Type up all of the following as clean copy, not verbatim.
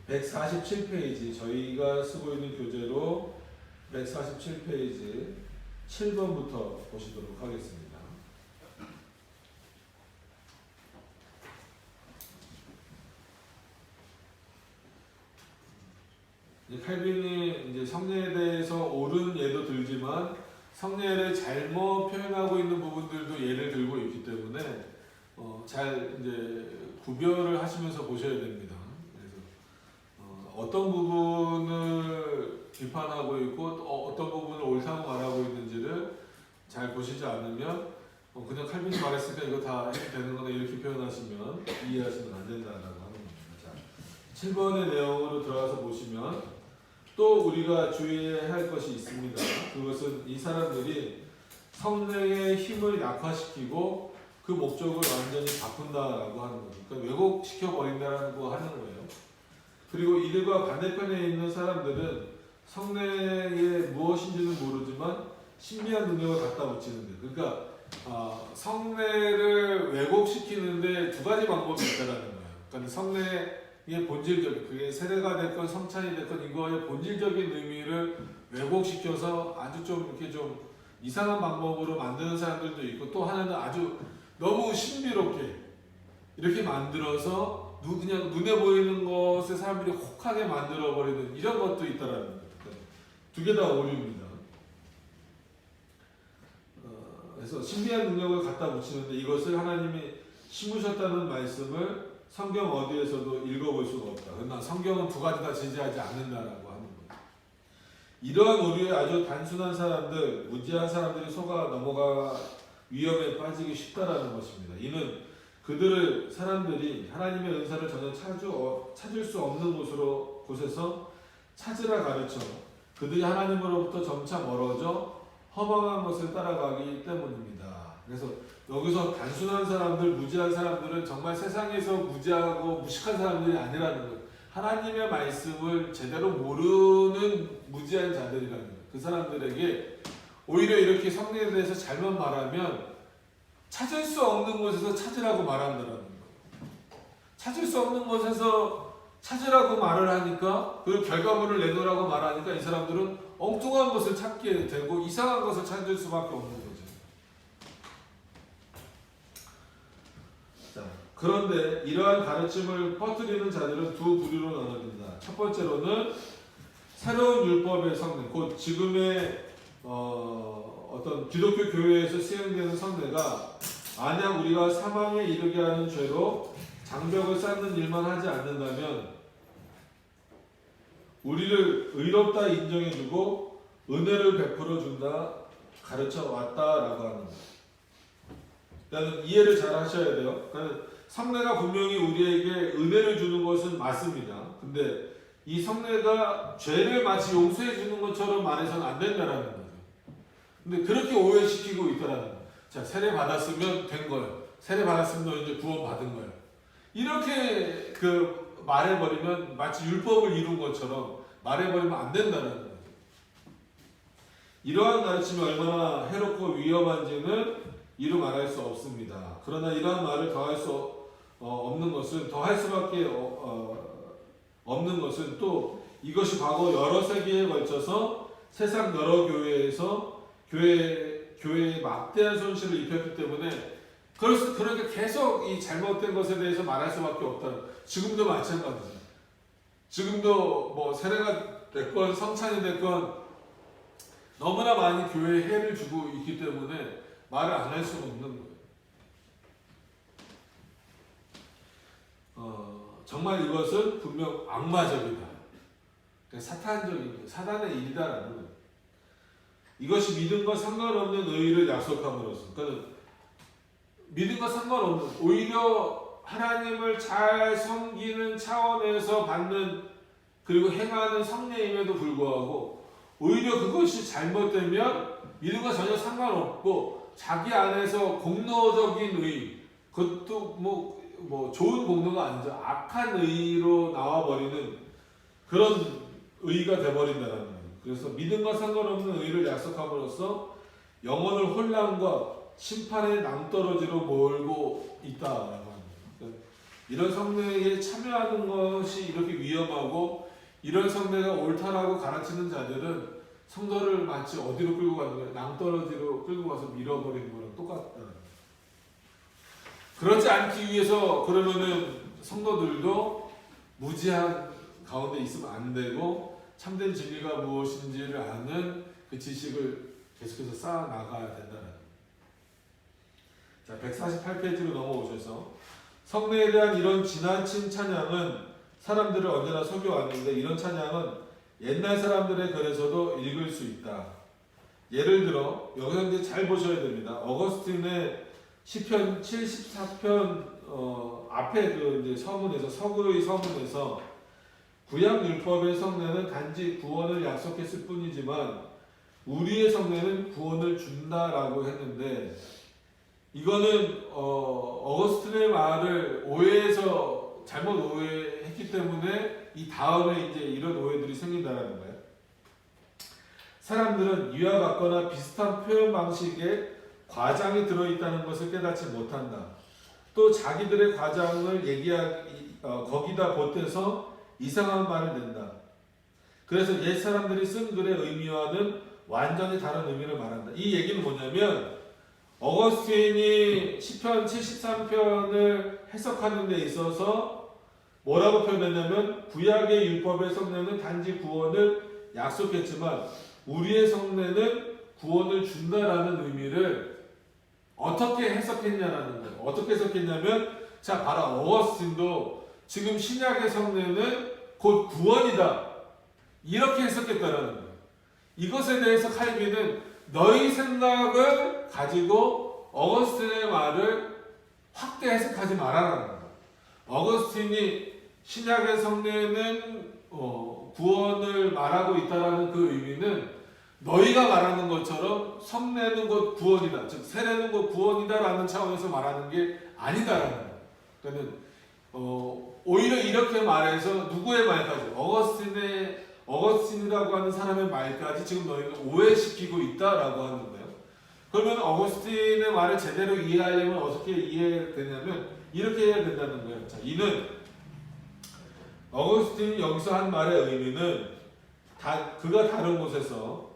147페이지 저희가 쓰고 있는 교재로 147페이지 7번부터 보시도록 하겠습니다. 칼빈이 이제 성례에 대해서 옳은 예도 들지만 성례를 잘못 표현하고 있는 부분들도 예를 들고 있기 때문에 잘 이제 구별을 하시면서 보셔야 됩니다. 그래서 어떤 부분을 비판하고 있고 어떤 부분을 옳다고 말하고 있는지를 잘 보시지 않으면 그냥 칼빈이 말했으니까 이거 다 해도 되는 거다 이렇게 표현하시면 이해하시면 안 된다라고 하는 겁니다. 자, 7번의 내용으로 들어가서 보시면 또 우리가 주의해야 할 것이 있습니다. 그것은 이 사람들이 성령의 힘을 약화시키고 그 목적을 완전히 바꾼다라고 하는 거죠. 그러니까 왜곡시켜 버린다라고 하는 거예요. 그리고 이들과 반대편에 있는 사람들은 성령의 무엇인지는 모르지만 신비한 능력을 갖다 붙이는 데, 그러니까 성례를 왜곡시키는데 두 가지 방법이 있다라는 거예요. 그러니까 성례의 본질적, 그게 세례가 됐건 성찬이 됐건 이거의 본질적인 의미를 왜곡시켜서 아주 좀 이렇게 좀 이상한 방법으로 만드는 사람들도 있고, 또 하나는 아주 너무 신비롭게 이렇게 만들어서 그냥 눈에 보이는 것에 사람들이 혹하게 만들어 버리는 이런 것도 있다라는 거예요. 두 개 다 오류입니다. 그래서 신비한 능력을 갖다 붙이는데 이것을 하나님이 심으셨다는 말씀을 성경 어디에서도 읽어볼 수가 없다. 그러나 성경은 두 가지 다 제재하지 않는다라고 하는 거예요. 이러한 오류에 아주 단순한 사람들, 무지한 사람들이 속아 넘어가 위험에 빠지기 쉽다라는 것입니다. 이는 사람들이 하나님의 은사를 전혀 찾을 수 없는 곳에서 찾으라 가르쳐 그들이 하나님으로부터 점차 멀어져 허망한 것을 따라가기 때문입니다. 그래서 여기서 단순한 사람들, 무지한 사람들은 정말 세상에서 무지하고 무식한 사람들이 아니라는 거예요. 하나님의 말씀을 제대로 모르는 무지한 자들이라는 거예요. 그 사람들에게 오히려 이렇게 성령에 대해서 잘못 말하면 찾을 수 없는 곳에서 찾으라고 말한다는 거예요. 찾을 수 없는 곳에서 찾으라고 말을 하니까, 그리고 결과물을 내놓으라고 말하니까 이 사람들은 엉뚱한 것을 찾게 되고 이상한 것을 찾을 수밖에 없는 거죠. 자, 그런데 이러한 가르침을 퍼뜨리는 자들은 두 부류로 나눠진다. 첫 번째로는 새로운 율법의 성례, 곧 지금의 어떤 기독교 교회에서 시행되는 성례가 만약 우리가 사망에 이르게 하는 죄로 장벽을 쌓는 일만 하지 않는다면 우리를 의롭다 인정해주고 은혜를 베풀어준다 가르쳐 왔다라고 하는 거예요. 일단 이해를 잘 하셔야 돼요. 그러니까 성례가 분명히 우리에게 은혜를 주는 것은 맞습니다. 근데 이 성례가 죄를 마치 용서해 주는 것처럼 말해서는 안 된다라는 거죠. 근데 그렇게 오해시키고 있다라는 거예요. 자, 세례 받았으면 된 거예요. 세례 받았으면 너 이제 구원 받은 거예요. 이렇게 말해버리면 마치 율법을 이룬 것처럼 말해버리면 안 된다는 거예요. 이러한 가르침이 얼마나 해롭고 위험한지는 이루 말할 수 없습니다. 그러나 이러한 말을 더할 수 없는 것은, 더할 수밖에 없는 것은 또 이것이 과거 여러 세기에 걸쳐서 세상 여러 교회에서 교회에 막대한 손실을 입혔기 때문에 그러니까 계속 이 잘못된 것에 대해서 말할 수밖에 없다는. 지금도 마찬가지죠. 지금도 뭐 세례가 됐건 성찬이 됐건 너무나 많이 교회에 해를 주고 있기 때문에 말을 안 할 수가 없는 거예요. 정말 이것은 분명 악마적이다. 사탄적인, 사단의 일이다라는 거예요. 이것이 믿음과 상관없는 의의를 약속함으로써, 그러니까 믿음과 상관없는, 오히려 하나님을 잘 섬기는 차원에서 받는 그리고 행하는 성례임에도 불구하고 오히려 그것이 잘못되면 믿음과 전혀 상관없고 자기 안에서 공로적인 의, 그것도 뭐 좋은 공로가 아니죠. 악한 의로 나와버리는 그런 의가 돼버린다는 거예요. 그래서 믿음과 상관없는 의를 약속함으로써 영혼을 혼란과 심판의 낭떠러지로 몰고 있다라고 합니다. 이런 성례에 참여하는 것이 이렇게 위험하고 이런 성례가 옳다라고 가르치는 자들은 성도를 마치 어디로 끌고 가는 거야? 낭떠러지로 끌고 가서 밀어버리는 거랑 똑같다. 그렇지 않기 위해서 그러면은 성도들도 무지한 가운데 있으면 안 되고 참된 진리가 무엇인지를 아는 그 지식을 계속해서 쌓아 나가야 된다는. 자, 148페이지로 넘어오셔서 성례에 대한 이런 지나친 찬양은 사람들을 언제나 속여왔는데 이런 찬양은 옛날 사람들의 글에서도 읽을 수 있다. 예를 들어 여기서 이제 잘 보셔야 됩니다. 어거스틴의 시편 74편 앞에 그 이제 서문에서 서구의 서문에서 구약 율법의 성례는 단지 구원을 약속했을 뿐이지만 우리의 성례는 구원을 준다라고 했는데 이거는 어거스틴의 말을 오해해서 잘못 오해했기 때문에 이 다음에 이제 이런 오해들이 생긴다는 거예요. 사람들은 이와 같거나 비슷한 표현 방식에 과장이 들어있다는 것을 깨닫지 못한다. 또 자기들의 과장을 거기다 보태서 이상한 말을 낸다. 그래서 옛 사람들이 쓴 글의 의미와는 완전히 다른 의미를 말한다. 이 얘기는 뭐냐면 어거스틴이 시편 73편을 해석하는 데 있어서 뭐라고 표현했냐면 구약의 율법의 성례는 단지 구원을 약속했지만 우리의 성례는 구원을 준다라는 의미를 어떻게 해석했냐라는 거예요. 어떻게 해석했냐면 자 봐라 어거스틴도 지금 신약의 성례는 곧 구원이다 이렇게 해석했다라는 거예요. 이것에 대해서 칼빈은 너희 생각을 가지고 어거스틴의 말을 확대 해석하지 말아라는 거예요. 어거스틴이 신약의 성례는 구원을 말하고 있다라는 그 의미는 너희가 말하는 것처럼 성례는 곧 구원이다, 즉 세례는 곧 구원이다라는 차원에서 말하는 게 아니다라는 거예요. 그러니까 오히려 이렇게 말해서 누구의 말까지 어거스틴이라고 하는 사람의 말까지 지금 너희는 오해시키고 있다라고 하는 거예요. 그러면 어거스틴의 말을 제대로 이해하려면 어떻게 이해되냐면 이렇게 해야 된다는 거예요. 자, 이는 어거스틴이 여기서 한 말의 의미는 그가 다른 곳에서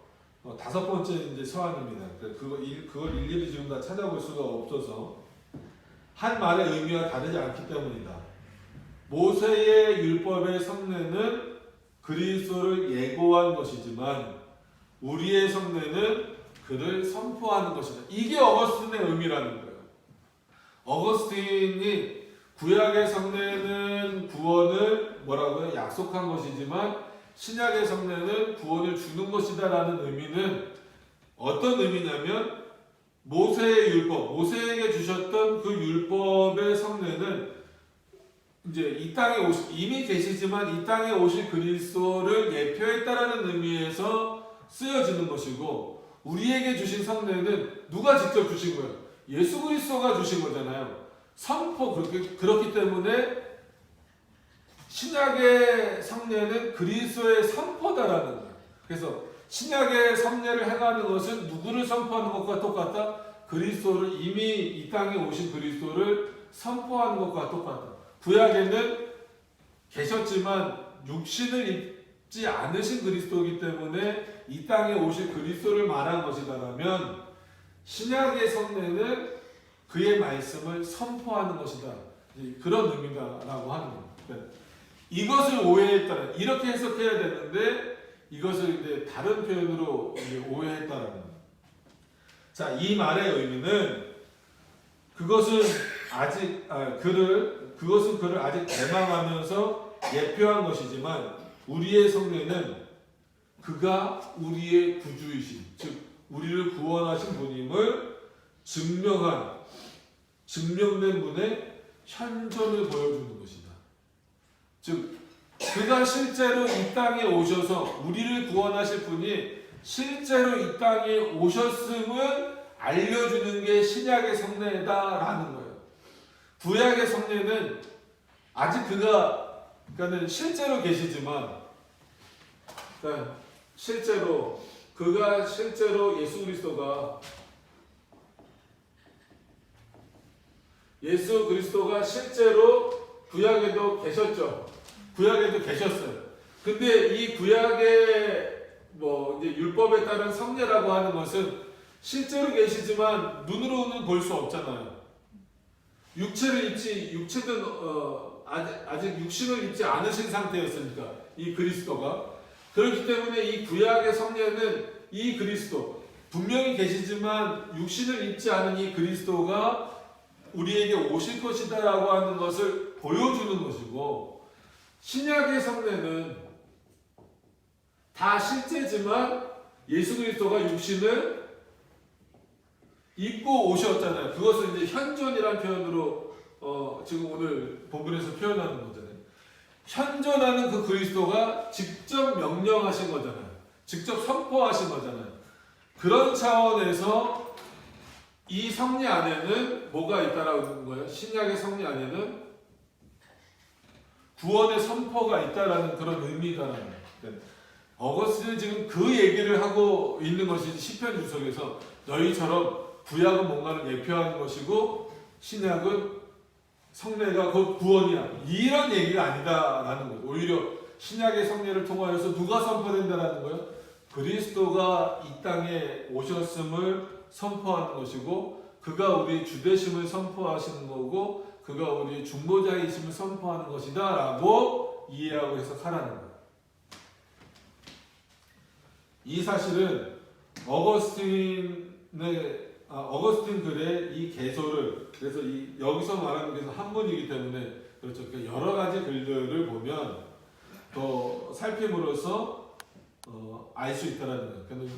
다섯 번째 이제 서한입니다. 그걸 일일이 지금 다 찾아볼 수가 없어서 한 말의 의미와 다르지 않기 때문이다. 모세의 율법의 성례는 그리스도를 예고한 것이지만 우리의 성례는 그를 선포하는 것이다. 이게 어거스틴의 의미라는 거예요. 어거스틴이 구약의 성례는 구원을 뭐라고요? 약속한 것이지만 신약의 성례는 구원을 주는 것이다 라는 의미는 어떤 의미냐면 모세의 율법, 모세에게 주셨던 그 율법의 성례는 이제 이 땅에 이미 계시지만 이 땅에 오실 그리스도를 예표했다라는 의미에서 쓰여지는 것이고 우리에게 주신 성례는 누가 직접 주신 거예요? 예수 그리스도가 주신 거잖아요. 그렇기 때문에 신약의 성례는 그리스도의 선포다라는 거예요. 그래서 신약의 성례를 행하는 것은 누구를 선포하는 것과 똑같다? 그리스도를 이미 이 땅에 오신 그리스도를 선포하는 것과 똑같다. 구약에는 계셨지만 육신을 입지 않으신 그리스도이기 때문에 이 땅에 오실 그리스도를 말한 것이다라면 신약의 성례는 그의 말씀을 선포하는 것이다. 그런 의미다라고 하는 겁니다. 이것을 오해했다는, 이렇게 해석해야 되는데 이것을 이제 다른 표현으로 오해했다라는 겁니다. 자, 이 말의 의미는 그것은 그를 아직 대망하면서 예표한 것이지만 우리의 성례는 그가 우리의 구주이신, 즉 우리를 구원하신 분임을 증명된 분의 현존을 보여주는 것이다. 즉 그가 실제로 이 땅에 오셔서 우리를 구원하실 분이 실제로 이 땅에 오셨음을 알려주는 게 신약의 성례다라는 거예요. 구약의 성례는 아직 그러니까는 실제로 계시지만, 그러니까 실제로 예수 그리스도가 실제로 구약에도 계셨죠. 구약에도 계셨어요. 근데 이 구약의 이제 율법에 따른 성례라고 하는 것은 실제로 계시지만 눈으로는 볼 수 없잖아요. 육체든 아직 육신을 입지 않으신 상태였으니까 이 그리스도가. 그렇기 때문에 이 구약의 성례는 이 그리스도 분명히 계시지만 육신을 입지 않은 이 그리스도가 우리에게 오실 것이다라고 하는 것을 보여주는 것이고, 신약의 성례는 다 실제지만 예수 그리스도가 육신을 입고 오셨잖아요. 그것을 이제 현존이라는 표현으로 지금 오늘 본문에서 표현하는 거잖아요. 현존하는 그 그리스도가 직접 명령하신 거잖아요. 직접 선포하신 거잖아요. 그런 차원에서 이 성례 안에는 뭐가 있다라고 하는 거예요? 신약의 성례 안에는 구원의 선포가 있다라는 그런 의미다라는 거예요. 어거스틴은 지금 그 얘기를 하고 있는 것이지, 시편 주석에서 너희처럼 구약은 뭔가를 예표하는 것이고 신약은 성례가 곧 구원이야, 이런 얘기가 아니다라는 거예요. 오히려 신약의 성례를 통하여서 누가 선포된다라는 거예요? 그리스도가 이 땅에 오셨음을 선포하는 것이고, 그가 우리의 주되심을 선포하시는 거고, 그가 우리의 중보자이심을 선포하는 것이다 라고 이해하고 해석하라는 거예요. 이 사실은 어거스틴 글의 이 개소를, 그래서 여기서 말하는 게 한문이기 때문에 그렇죠. 여러 가지 글들을 보면 더 살핌으로써 알 수 있다라는 거예요. 그러니까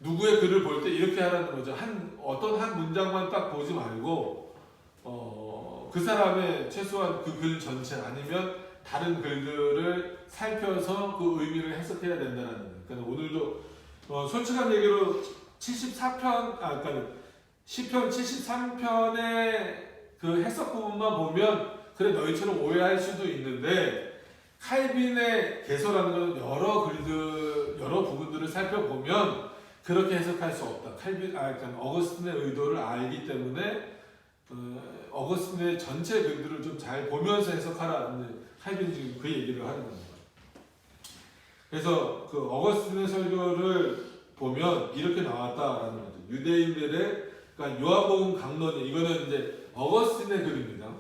누구의 글을 볼 때 이렇게 하라는 거죠. 어떤 한 문장만 딱 보지 말고 그 사람의 최소한 그 글 전체 아니면 다른 글들을 살펴서 그 의미를 해석해야 된다는 거예요. 그러니까 오늘도 솔직한 얘기로 74편, 그러니까 시편 73편의 그 해석 부분만 보면 그래 너희처럼 오해할 수도 있는데, 칼빈의 개서라는 것은 여러 부분들을 살펴보면 그렇게 해석할 수 없다. 그러니까 어거스틴의 의도를 알기 때문에 어거스틴의 전체 글들을 좀 잘 보면서 해석하라. 칼빈이 지금 그 얘기를 하는 겁니다. 그래서 그 어거스틴의 설교를 보면 이렇게 나왔다라는 거죠. 유대인들의, 그러니까 요한복음 강론이, 이거는 이제 어거스틴의 글입니다.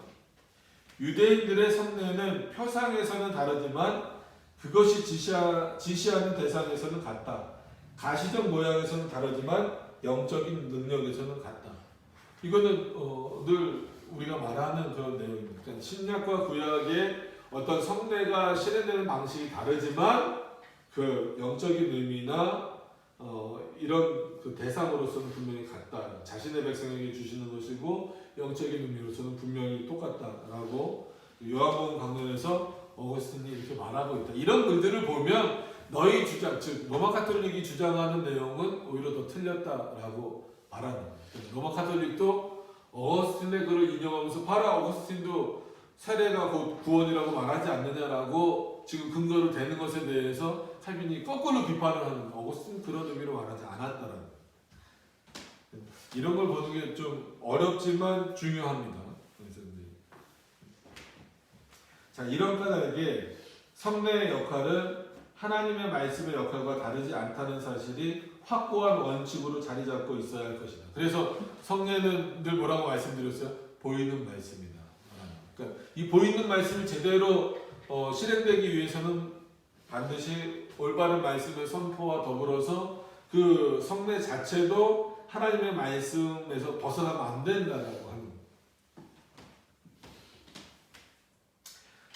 유대인들의 성례는 표상에서는 다르지만 그것이 지시하는 대상에서는 같다. 가시적 모양에서는 다르지만 영적인 능력에서는 같다. 이거는 늘 우리가 말하는 그런 내용입니다. 그러니까 신약과 구약의 어떤 성례가 실현되는 방식이 다르지만 그 영적인 의미나 이런 그 대상으로서는 분명히 같다. 자신의 백성에게 주시는 것이고 영적인 의미로서는 분명히 똑같다라고 요한복음 강론에서 어거스틴이 이렇게 말하고 있다. 이런 글들을 보면 너희 주장, 즉 로마 카톨릭이 주장하는 내용은 오히려 더 틀렸다라고 말하는 거예요. 로마 카톨릭도 어거스틴의 글을 인용하면서 봐라, 어거스틴도 세례가 곧 구원이라고 말하지 않느냐라고 지금 근거를 대는 것에 대해서 칼빈이 거꾸로 비판을 하는, 어거스틴 그런 의미로 말하지 않았다라는 거예요. 이런 걸 보는 게 좀 어렵지만 중요합니다. 그래서 자, 이런 까닭에 성례의 역할은 하나님의 말씀의 역할과 다르지 않다는 사실이 확고한 원칙으로 자리 잡고 있어야 할 것이다. 그래서 성례는 늘 뭐라고 말씀드렸어요? 보이는 말씀이다. 그러니까 이 보이는 말씀이 제대로 실행되기 위해서는 반드시 올바른 말씀의 선포와 더불어서 그 성례 자체도 하나님의 말씀에서 벗어나면 안 된다라고 하는 거예요.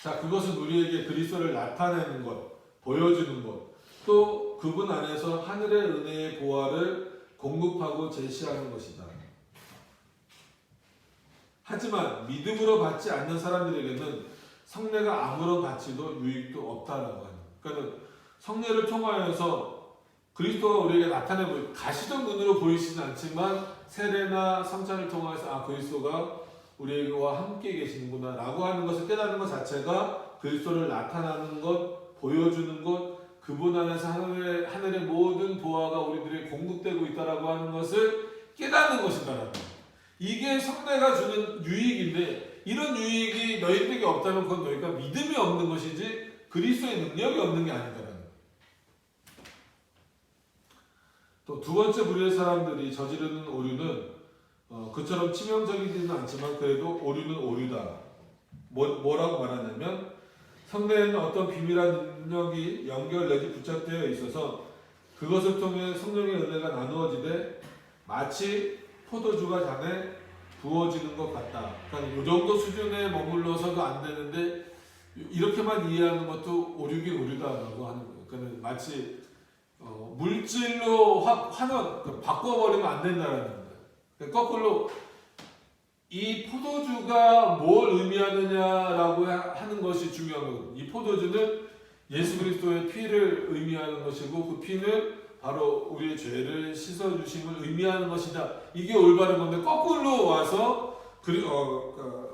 자, 그것은 우리에게 그리스도를 나타내는 것, 보여주는 것, 또 그분 안에서 하늘의 은혜의 보화를 공급하고 제시하는 것이다. 하지만 믿음으로 받지 않는 사람들에게는 성례가 아무런 가치도 유익도 없다라고 하는 거예요. 그러니까 성례를 통하여서 그리스도가 우리에게 나타내고 가시적 눈으로 보이시진 않지만 세례나 성찬을 통해서 그리스도가 우리와 함께 계시는구나 라고 하는 것을 깨닫는 것 자체가 그리스도를 나타나는 것, 보여주는 것, 그분 안에서 하늘의 모든 보화가 우리들에게 공급되고 있다라고 하는 것을 깨닫는 것이다라는 거예요. 이게 성례가 주는 유익인데, 이런 유익이 너희들에게 없다면 그건 너희가 믿음이 없는 것이지 그리스도의 능력이 없는 게 아니다라는 거예요. 또 두 번째 부류의 사람들이 저지르는 오류는 그처럼 치명적이지는 않지만 그래도 오류는 오류다. 뭐라고 말하냐면 성내에는 어떤 비밀한 능력이 연결 내지 부착되어 있어서 그것을 통해 성령의 은혜가 나누어지되 마치 포도주가 잔에 부어지는 것 같다. 그러니까 이 정도 수준에 머물러서도 안 되는데 이렇게만 이해하는 것도 오류긴 오류다라고 하는 거예요. 그러니까 마치 물질로 환원 바꿔버리면 안 된다는 거예요. 그러니까 거꾸로 이 포도주가 뭘 의미하느냐라고 하는 것이 중요한 거예요. 이 포도주는 예수 그리스도의 피를 의미하는 것이고 그 피는 바로 우리의 죄를 씻어주심을 의미하는 것이다. 이게 올바른 건데 거꾸로 와서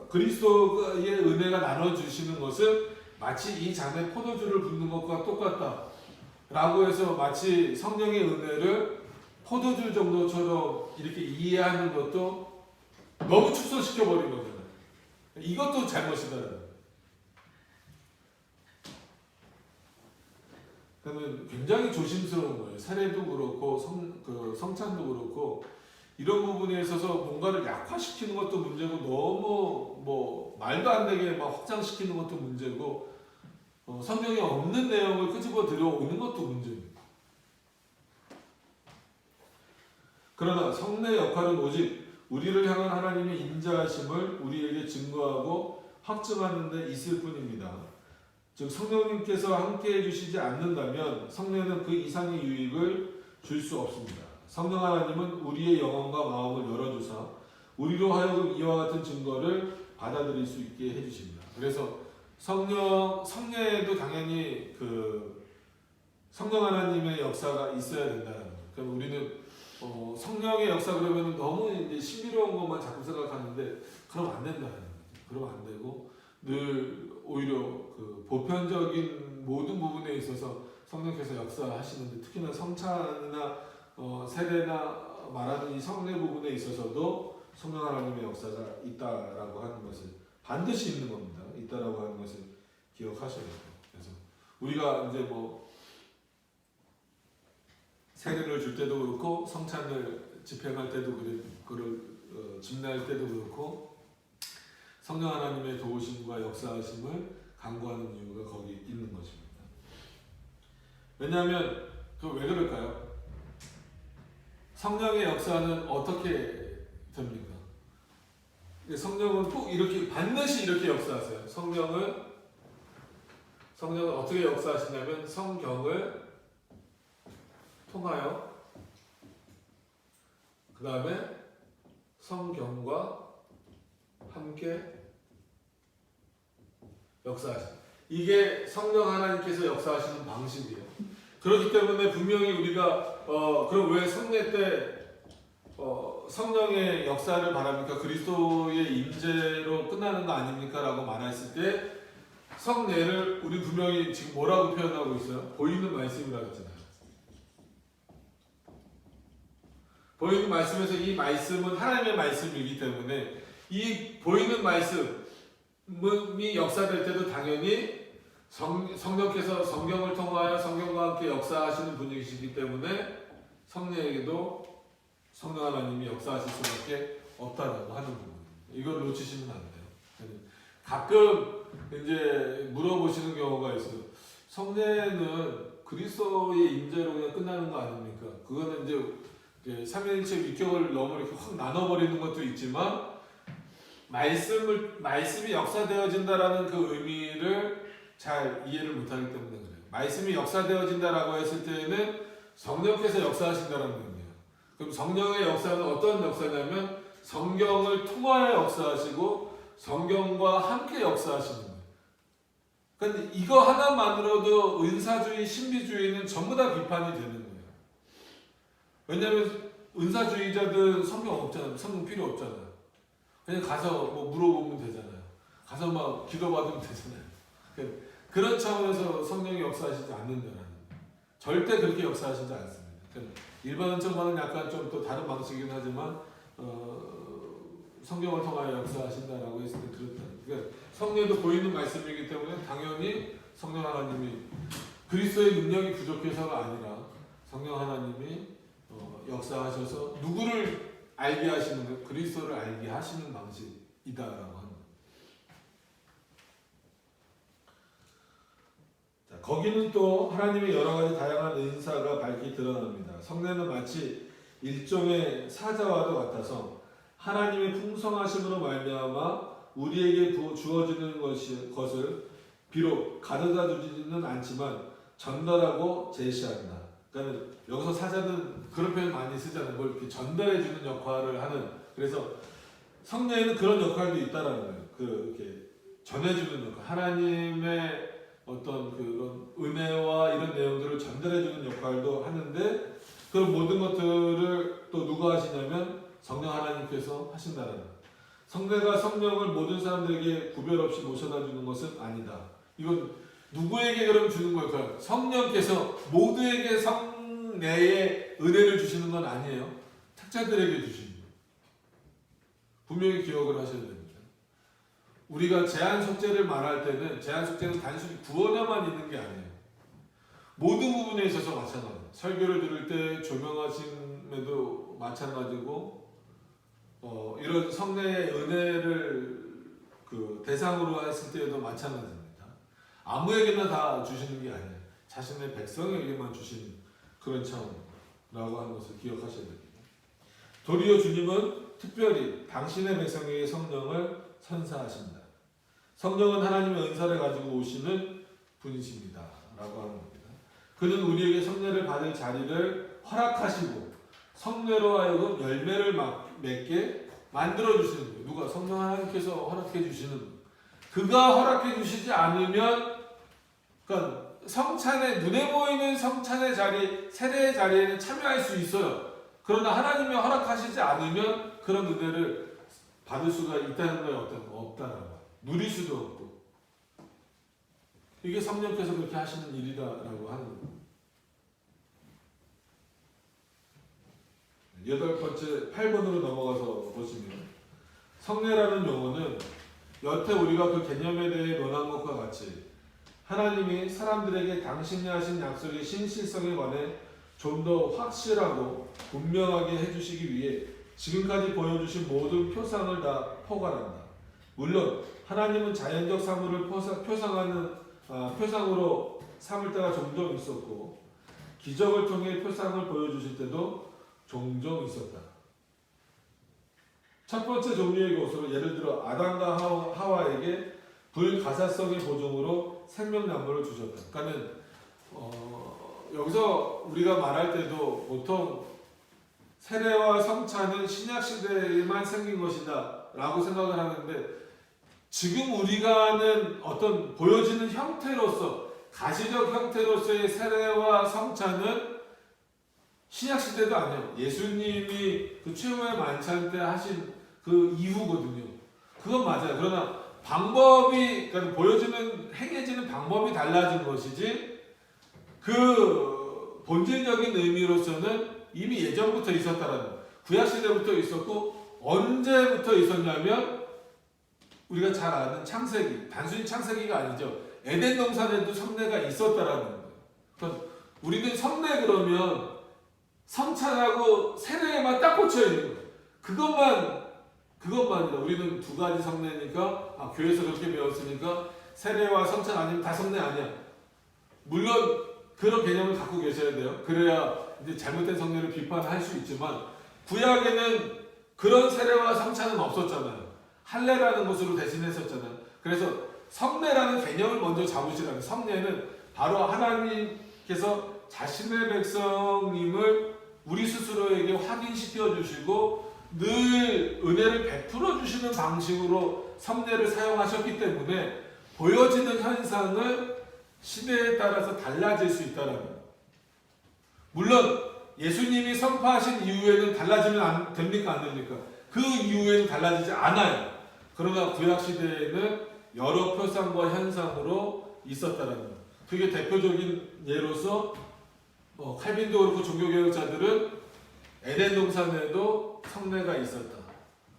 그리스도의 은혜가 나눠주시는 것은 마치 이 잔에 포도주를 붓는 것과 똑같다. 라고 해서 마치 성령의 은혜를 포도주 정도처럼 이렇게 이해하는 것도 너무 축소시켜버린 거잖아요. 이것도 잘못이다. 그러면 굉장히 조심스러운 거예요. 세례도 그렇고 성찬도 그렇고 이런 부분에 있어서 뭔가를 약화시키는 것도 문제고 너무 말도 안 되게 막 확장시키는 것도 문제고 성경에 없는 내용을 끄집어 들여오는 것도 문제입니다. 그러나 성례의 역할은 오직 우리를 향한 하나님의 인자하심을 우리에게 증거하고 확증하는 데 있을 뿐입니다. 즉 성령님께서 함께 해주시지 않는다면 성례는 그 이상의 유익을 줄 수 없습니다. 성령 하나님은 우리의 영혼과 마음을 열어주사 우리로 하여금 이와 같은 증거를 받아들일 수 있게 해주십니다. 그래서 성례에도 당연히 성령 하나님의 역사가 있어야 된다는 거예요. 그럼 우리는 성령의 역사 그러면 너무 이제 신비로운 것만 자꾸 생각하는데 그러면 안 된다는 거죠. 그러면 안 되고 늘 오히려 보편적인 모든 부분에 있어서 성령께서 역사하시는데 특히나 성찬이나 세례나 말하는 이 성례 부분에 있어서도 성령 하나님의 역사가 있다라고 하는 것을 반드시 있는 겁니다. 있다라고 하는 것을 기억하셔야 돼요. 그래서 우리가 이제 세례를 줄 때도 그렇고 성찬을 집행할 때도 집례할 때도 그렇고 성령 하나님의 도우심과 역사하심을 간구하는 이유가 거기 있는 것입니다. 왜냐하면 왜 그럴까요? 성령의 역사는 어떻게 됩니까? 성령은 꼭 이렇게 반드시 이렇게 역사하세요. 성령은 어떻게 역사하시냐면 성경을 통하여 그 다음에 성경과 함께 역사하십니다. 이게 성령 하나님께서 역사하시는 방식이에요. 그렇기 때문에 분명히 우리가 그럼 왜 성례 때 성령의 역사를 바랍니까? 그리스도의 임재로 끝나는 거 아닙니까? 라고 말했을 때 성례를 우리 분명히 지금 뭐라고 표현하고 있어요? 보이는 말씀이라고 했잖아요. 보이는 말씀에서 이 말씀은 하나님의 말씀이기 때문에 이 보이는 말씀이 역사될 때도 당연히 성령께서 성경을 통하여 성경과 함께 역사하시는 분이시기 때문에 성령에게도 성령 하나님이 역사하실 수밖에 없다라고 하는 부분입니다. 이걸 놓치시면 안 돼요. 가끔 이제 물어보시는 경우가 있어요. 성례는 그리스도의 임재로 그냥 끝나는 거 아닙니까? 그거는 이제 삼위일체 위격을 너무 이렇게 확 나눠버리는 것도 있지만 말씀이 역사되어진다라는 그 의미를 잘 이해를 못하기 때문에 그래요. 말씀이 역사되어진다라고 했을 때에는 성령께서 역사하신다는 의미예요. 그럼 성령의 역사는 어떤 역사냐면 성경을 통하여 역사하시고 성경과 함께 역사하시는 거예요. 그런데 이거 하나만으로도 은사주의, 신비주의는 전부 다 비판이 되는 거예요. 왜냐하면 은사주의자들은 성경 없잖아요. 성경 필요 없잖아요. 그냥 가서 물어보면 되잖아요. 가서 막 기도받으면 되잖아요. 그런 차원에서 성령이 역사하시지 않는다는 거예요. 절대 그렇게 역사하시지 않습니다. 일반적으로는 약간 좀 또 다른 방식이긴 하지만 성경을 통하여 역사하신다라고 했을 때 그렇다. 그러니까 성령도 보이는 말씀이기 때문에 당연히 성령 하나님이 그리스도의 능력이 부족해서가 아니라 성령 하나님이 역사하셔서 누구를 알게 하시는 거, 그리스도를 알게 하시는 방식이다라고 하는 거예요. 자, 거기는 또 하나님의 여러 가지 다양한 은사가 밝히 드러납니다. 성례는 마치 일종의 사자와도 같아서 하나님의 풍성하심으로 말미암아 우리에게 주어지는 것을 비록 가져다 주지는 않지만 전달하고 제시한다. 그러니까 여기서 사자는 그런 표현 많이 쓰잖아요. 뭘 이렇게 전달해 주는 역할을 하는. 그래서 성례에는 그런 역할도 있다라는 거예요. 이렇게 전해주는 역할. 하나님의 어떤 그런 은혜와 이런 내용들을 전달해 주는 역할도 하는데 그런 모든 것들을 또 누가 하시냐면 성령 하나님께서 하신다는 거예요. 성례가 성령을 모든 사람들에게 구별 없이 모셔다 주는 것은 아니다. 이건 누구에게 그럼 주는 걸까요? 성령께서 모두에게 성례의 은혜를 주시는 건 아니에요. 특자들에게 주시는 거예요. 분명히 기억을 하셔야 됩니다. 우리가 제한 속죄를 말할 때는 제한 속죄는 단순히 구원에만 있는 게 아니에요. 모든 부분에 있어서 마찬가지예요. 설교를 들을 때 조명하심에도 마찬가지고 이런 성례의 은혜를 대상으로 했을 때에도 마찬가지입니다. 아무에게나 다 주시는 게 아니에요. 자신의 백성에게만 주시는 그런 차원이라고 하는 것을 기억하셔야 됩니다. 도리어 주님은 특별히 당신의 백성에게 성령을 선사하신다. 성령은 하나님의 은사를 가지고 오시는 분이십니다. 라고 하는 겁니다. 그는 우리에게 성례를 받을 자리를 허락하시고 성례로 하여금 열매를 맺게 만들어주시는 거예요. 누가? 성령 하나님께서 허락해 주시는 거예요. 그가 허락해 주시지 않으면 그러니까 성찬의 눈에 보이는 성찬의 자리, 세례의 자리에는 참여할 수 있어요. 그러나 하나님이 허락하시지 않으면 그런 은혜를 받을 수가 있다는 거예요. 없다는 거예요. 누릴 수도 없고. 이게 성령께서 그렇게 하시는 일이다라고 하는 거예요. 8번째 8번으로 넘어가서 보시면 성례라는 용어는 여태 우리가 그 개념에 대해 논한 것과 같이 하나님이 사람들에게 당신이 하신 약속의 신실성에 관해 좀 더 확실하고 분명하게 해주시기 위해 지금까지 보여주신 모든 표상을 다 포괄한다. 물론 하나님은 자연적 사물을 표상으로 삼을 때가 종종 있었고 기적을 통해 표상을 보여주실 때도 종종 있었다. 첫 번째 종류의 것으로 예를 들어 아담과 하와에게 불가사성의 보증으로 생명나무를 주셨다. 그러니까 여기서 우리가 말할 때도 보통 세례와 성찬은 신약 시대에만 생긴 것이다 라고 생각을 하는데 지금 우리가 하는 어떤 보여지는 형태로서 가시적 형태로서의 세례와 성찬은 신약 시대도 아니에요. 예수님이 그 최후의 만찬 때 하신 그 이후거든요. 그건 맞아요. 그러나 방법이, 그러니까 보여지는, 행해지는 방법이 달라진 것이지, 그 본질적인 의미로서는 이미 예전부터 있었다라는 거예요. 구약시대부터 있었고, 언제부터 있었냐면, 우리가 잘 아는 창세기, 단순히 창세기가 아니죠. 에덴 동산에도 성례가 있었다라는 거예요. 그러니까 우리는 성례 그러면 성찬하고 세례에만 딱 꽂혀 있는 거예요. 그것만이다. 우리는 두 가지 성례니까 교회에서 그렇게 배웠으니까 세례와 성찬 아니면 다 성례 아니야. 물론 그런 개념을 갖고 계셔야 돼요. 그래야 이제 잘못된 성례를 비판할 수 있지만 구약에는 그런 세례와 성찬은 없었잖아요. 할례라는 것으로 대신했었잖아요. 그래서 성례라는 개념을 먼저 잡으시라는 성례는 바로 하나님께서 자신의 백성임을 우리 스스로에게 확인시켜 주시고 늘 은혜를 베풀어 주시는 방식으로 성례를 사용하셨기 때문에 보여지는 현상은 시대에 따라서 달라질 수 있다는 거예요. 물론 예수님이 선포하신 이후에는 달라지면 됩니까? 안 됩니까? 그 이후에는 달라지지 않아요. 그러나 구약시대에는 여러 표상과 현상으로 있었다는 거예요. 그게 대표적인 예로서 칼빈도 그렇고 종교개혁자들은 에덴 동산에도 성례가 있었다.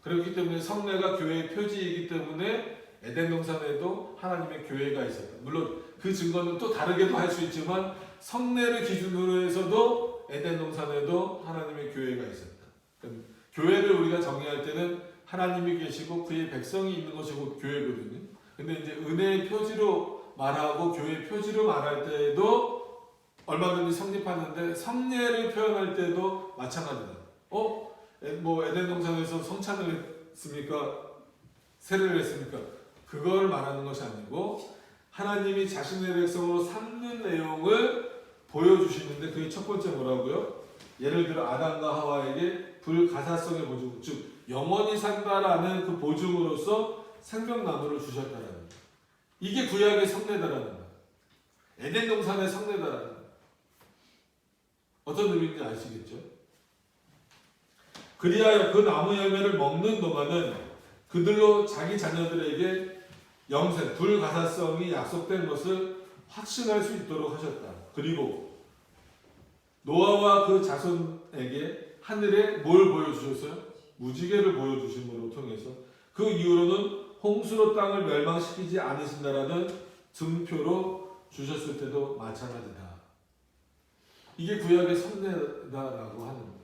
그렇기 때문에 성례가 교회의 표지이기 때문에 에덴 동산에도 하나님의 교회가 있었다. 물론 그 증거는 또 다르게도 할 수 있지만 성례를 기준으로 해서도 에덴 동산에도 하나님의 교회가 있었다. 교회를 우리가 정의할 때는 하나님이 계시고 그의 백성이 있는 것이 곧 교회거든요. 근데 이제 은혜의 표지로 말하고 교회의 표지로 말할 때에도 얼마든지 성립하는데 성례를 표현할 때도 마찬가지다. 뭐 에덴 동산에서 성찬을 했습니까? 세례를 했습니까? 그걸 말하는 것이 아니고 하나님이 자신의 백성으로 삼는 내용을 보여주시는데 그게 첫 번째 뭐라고요? 예를 들어 아담과 하와에게 불가사성의 보증, 즉 영원히 산다라는 그 보증으로서 생명나무를 주셨다라는 거예요. 이게 구약의 성례다라는 거예요. 에덴 동산의 성례다라는 거예요. 어떤 의미인지 아시겠죠? 그리하여 그 나무 열매를 먹는 동안은 그들로 자기 자녀들에게 영생, 불가사성이 약속된 것을 확신할 수 있도록 하셨다. 그리고 노아와 그 자손에게 하늘에 뭘 보여주셨어요? 무지개를 보여주심으로 통해서 그 이후로는 홍수로 땅을 멸망시키지 않으신다라는 증표로 주셨을 때도 마찬가지다. 이게 구약의 성례다라고 하는 거예요.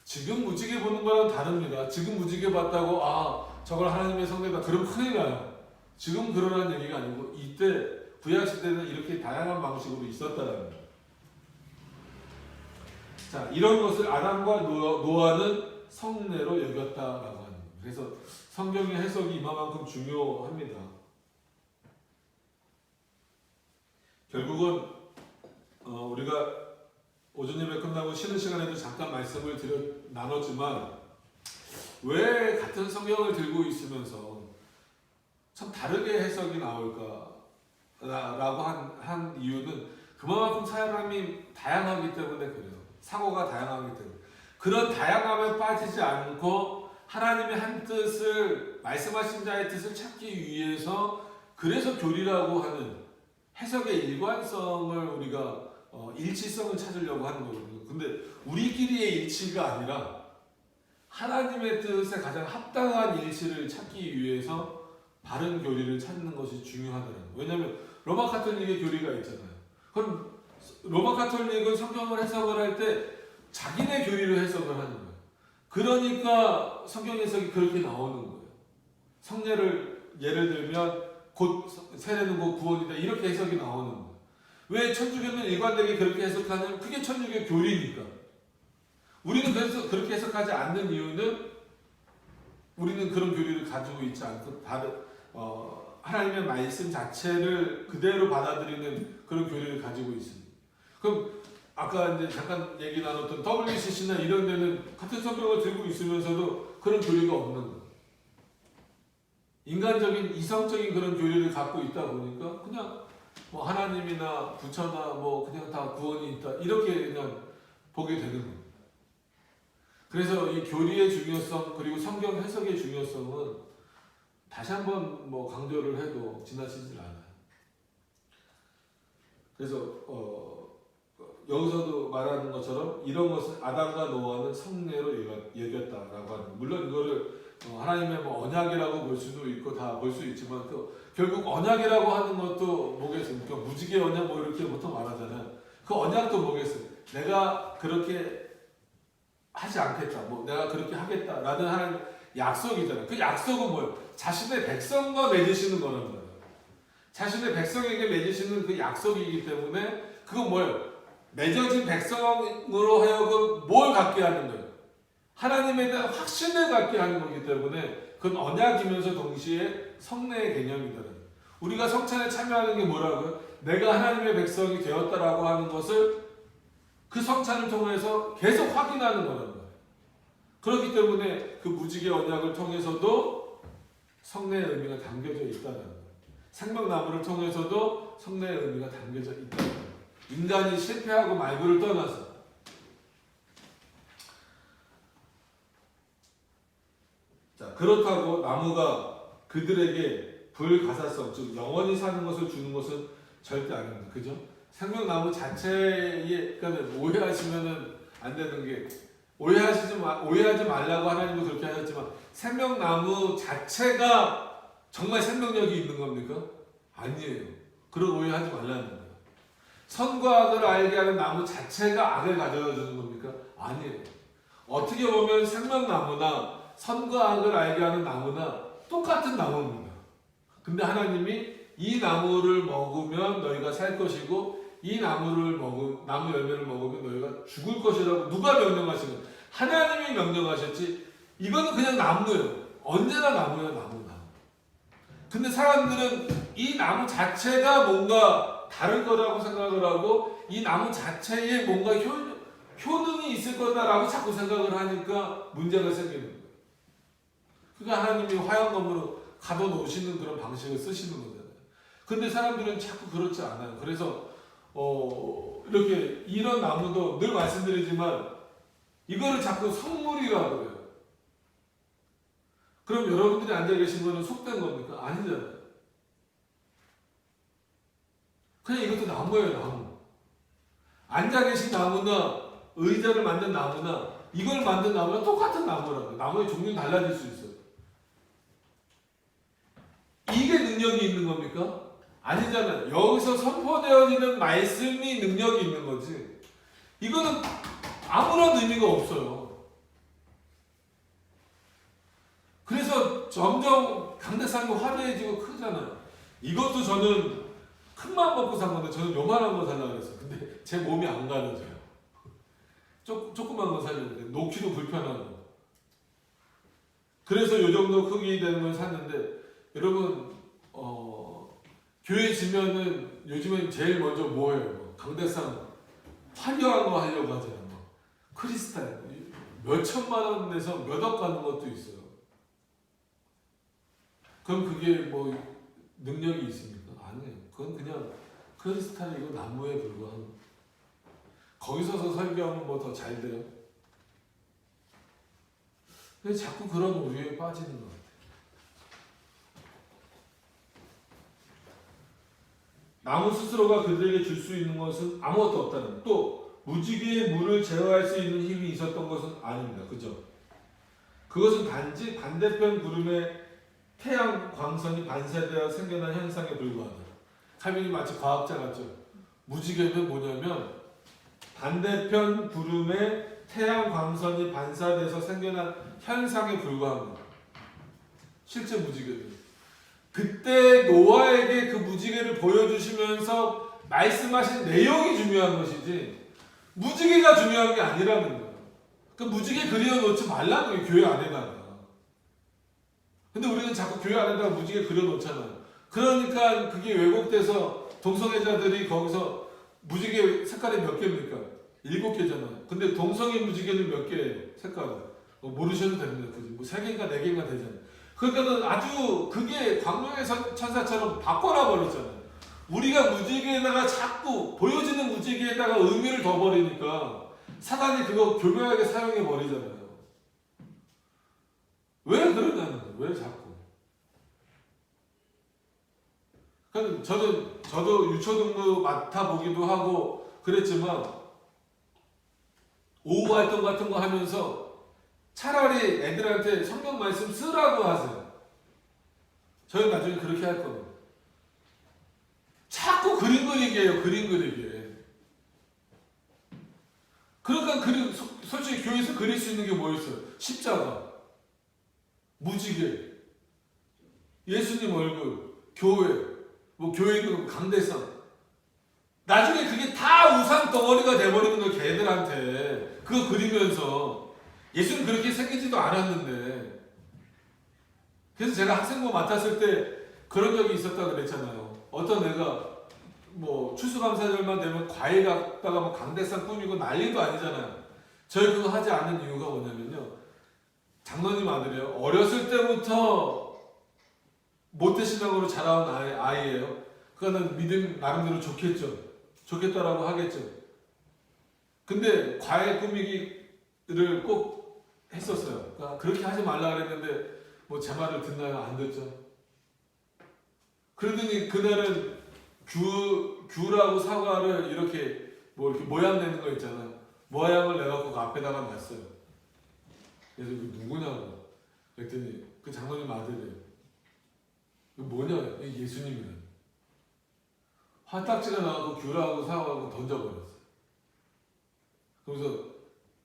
지금 무지개 보는 거랑 다릅니다. 지금 무지개 봤다고 저걸 하나님의 성례다. 그럼 큰일 나요. 지금 그러라는 얘기가 아니고 이때 구약 시대는 이렇게 다양한 방식으로 있었다라는 거예요. 자, 이런 것을 아담과 노아는 성례로 여겼다라고 하는 거예요. 그래서 성경의 해석이 이만큼 중요합니다. 결국은 우리가 오전 예배 끝나고 쉬는 시간에도 잠깐 말씀을 나눴지만 왜 같은 성경을 들고 있으면서 참 다르게 해석이 나올까 라고 한 이유는 그만큼 사람이 다양하기 때문에 그래요. 사고가 다양하기 때문에. 그런 다양함에 빠지지 않고 하나님의 한 뜻을, 말씀하신 자의 뜻을 찾기 위해서 그래서 교리라고 하는 해석의 일관성을 우리가 일치성을 찾으려고 하는 거거든요. 근데 우리끼리의 일치가 아니라 하나님의 뜻에 가장 합당한 일치를 찾기 위해서 바른 교리를 찾는 것이 중요하더라고요. 왜냐하면 로마 가톨릭의 교리가 있잖아요. 그럼 로마 가톨릭은 성경을 해석을 할 때 자기네 교리로 해석을 하는 거예요. 그러니까 성경 해석이 그렇게 나오는 거예요. 성례를 예를 들면 곧 세례는 곧 구원이다 이렇게 해석이 나오는 거예요. 왜 천주교는 일관되게 그렇게 해석하냐면 그게 천주교 교리니까. 우리는 그래서 그렇게 해석하지 않는 이유는 우리는 그런 교리를 가지고 있지 않고 하나님의 말씀 자체를 그대로 받아들이는 그런 교리를 가지고 있습니다. 그럼 아까 이제 잠깐 얘기 나눴던 WCC나 이런 데는 같은 성경을 들고 있으면서도 그런 교리가 없는 거예요. 인간적인 이성적인 그런 교리를 갖고 있다 보니까 그냥 뭐 하나님이나 부처나 뭐 그냥 다 구원이 있다 이렇게 그냥 보게 되는 거예요. 그래서 이 교리의 중요성 그리고 성경 해석의 중요성은 다시 한번 뭐 강조를 해도 지나치질 않아요. 그래서 여기서도 말하는 것처럼 이런 것을 아담과 노아는 성례로 여겼다라고 하는. 물론 이거를 하나님의 뭐 언약이라고 볼 수도 있고 다 볼 수 있지만 또 결국 언약이라고 하는 것도 뭐겠습니까? 무지개 언약 뭐 이렇게 보통 말하잖아요. 그 언약도 뭐겠어요? 내가 그렇게 하지 않겠다. 뭐 내가 그렇게 하겠다라는 하나님 약속이잖아요. 그 약속은 뭐예요? 자신의 백성과 맺으시는 거란 말이에요. 자신의 백성에게 맺으시는 그 약속이기 때문에 그건 뭐예요? 맺어진 백성으로 하여금 뭘 갖게 하는 거예요? 하나님에 대한 확신을 갖게 하는 거기 때문에 그건 언약이면서 동시에 성례의 개념이다. 우리가 성찬에 참여하는 게 뭐라고요? 내가 하나님의 백성이 되었다라고 하는 것을 그 성찬을 통해서 계속 확인하는 거란 말이에요. 그렇기 때문에 그 무지개 언약을 통해서도 성례의 의미가 담겨져 있다는 거예요. 생명나무를 통해서도 성례의 의미가 담겨져 있다는 거예요. 인간이 실패하고 말고를 떠나서 자, 그렇다고 나무가 그들에게 불가사성, 즉 영원히 사는 것을 주는 것은 절대 아닙니다. 그죠? 생명나무 자체에, 그러니까 오해하시면은 안 되는 게 오해하지 말라고 하나님도 그렇게 하셨지만 생명나무 자체가 정말 생명력이 있는 겁니까? 아니에요. 그런 오해하지 말라는 거예요. 선과 악을 알게 하는 나무 자체가 악을 가져다 주는 겁니까? 아니에요. 어떻게 보면 생명나무나 선과 악을 알게 하는 나무나 똑같은 나무입니다. 근데 하나님이 이 나무를 먹으면 너희가 살 것이고 이 나무 열매를 먹으면 너희가 죽을 것이라고 누가 명령하신 거예요? 하나님이 명령하셨지. 이거는 그냥 나무예요. 언제나 나무예요, 나무. 근데 사람들은 이 나무 자체가 뭔가 다를 거라고 생각을 하고 이 나무 자체에 뭔가 효능이 있을 거다라고 자꾸 생각을 하니까 문제가 생기는 거예요. 그러니까 하나님이 화양검으로 가둬놓으시는 그런 방식을 쓰시는 거잖아요. 근데 사람들은 자꾸 그렇지 않아요. 그래서 이렇게 이런 나무도 늘 말씀드리지만 이거를 자꾸 성물이라고 해요. 그럼 여러분들이 앉아 계신 거는 속된 겁니까? 아니잖아요. 그냥 이것도 나무예요, 나무. 앉아 계신 나무나 의자를 만든 나무나 이걸 만든 나무나 똑같은 나무라고요. 나무의 종류는 달라질 수 있어요. 이게 능력이 있는 겁니까? 아니잖아요. 여기서 선포되어지는 말씀이 능력이 있는 거지. 이거는 아무런 의미가 없어요. 그래서 점점 강대상이 화려해지고 크잖아요. 이것도 저는 큰 맘 먹고 산 건데 저는 요만한 거 살려고 그랬어요. 근데 제 몸이 안 가려져요. 조그만 거 살려는데 놓기도 불편하고. 그래서 요 정도 크기 되는 걸 샀는데 여러분 교회 지면은 요즘엔 제일 먼저 뭐예요? 강대상 화려한 거 하려고 하잖아요. 크리스탈 몇 천만 원 내서 몇 억 가는 것도 있어요. 그럼 그게 뭐 능력이 있습니까? 아니에요. 그건 그냥 크리스탈이고 나무에 불과한 거예요. 거기 서서 설교하면 뭐 더 잘 돼요? 근데 자꾸 그런 오류에 빠지는 것 같아요. 나무 스스로가 그들에게 줄 수 있는 것은 아무것도 없다는 거예요. 또 무지개의 물을 제어할 수 있는 힘이 있었던 것은 아닙니다. 그죠? 그것은 단지 반대편 구름의 태양 광선이 반사되어 생겨난 현상에 불과하다. 칼빈이 마치 과학자 같죠. 무지개는 뭐냐면 반대편 구름에 태양 광선이 반사돼서 생겨난 현상에 불과합니다. 실제 무지개는. 그때 노아에게 그 무지개를 보여주시면서 말씀하신 내용이 중요한 것이지 무지개가 중요한 게 아니라는 거예요. 그 무지개 그려놓지 말라는 거예요. 교회 안에다가. 근데 우리는 자꾸 교회 안에다가 무지개 그려놓잖아요. 그러니까 그게 왜곡돼서 동성애자들이 거기서 무지개 색깔이 몇 개입니까? 7개잖아요. 근데 동성애 무지개는 몇 개예요? 색깔은? 모르셔도 됩니다. 그지? 뭐 3개인가 4개인가 되잖아요. 그러니까는 아주 그게 광명의 천사처럼 바꿔놔 버렸잖아요. 우리가 무지개에다가 자꾸 보여지는 무지개에다가 의미를 더 버리니까 사단이 그거 교묘하게 사용해 버리잖아요. 왜 그러냐는 거예요. 왜 자꾸. 그러니까 저도 유초등부 맡아보기도 하고 그랬지만 오후 활동 같은 거 하면서 차라리 애들한테 성경 말씀 쓰라고 하세요. 저희 나중에 그렇게 할 겁니다. 자꾸 그림 그리게 해요. 그림 그리게. 그러니까 솔직히 교회에서 그릴 수 있는 게 뭐였어요? 십자가, 무지개, 예수님 얼굴, 교회, 뭐 교회는 강대상. 나중에 그게 다 우상 덩어리가 돼버리는 거예요. 걔들한테. 그거 그리면서. 예수는 그렇게 생기지도 않았는데. 그래서 제가 학생부 맡았을 때 그런 적이 있었다 그랬잖아요. 어떤 애가 뭐 추수감사절만 되면 과일 갖다가 뭐 강대상 꾸미고 난리도 아니잖아요. 저희 그거 하지 않는 이유가 뭐냐면요. 장로님 아들이에요. 어렸을 때부터 모태신앙으로 자라온 아이예요. 그거는 믿음 나름대로 좋겠죠. 좋겠다라고 하겠죠. 근데 과일 꾸미기를 꼭 했었어요. 그러니까 그렇게 하지 말라 그랬는데 뭐 제 말을 듣나요? 안 듣죠. 그러더니 그날은 귤하고 사과를 이렇게 뭐 이렇게 모양 내는 거 있잖아요. 모양을 내갖고 그 앞에다가 놨어요. 그래서 이거 누구냐고 그랬더니 그 장로님 아들이에요. 이거 뭐냐? 이게 예수님이래. 화딱지가 나고 귤하고 사과하고 던져버렸어요. 그래서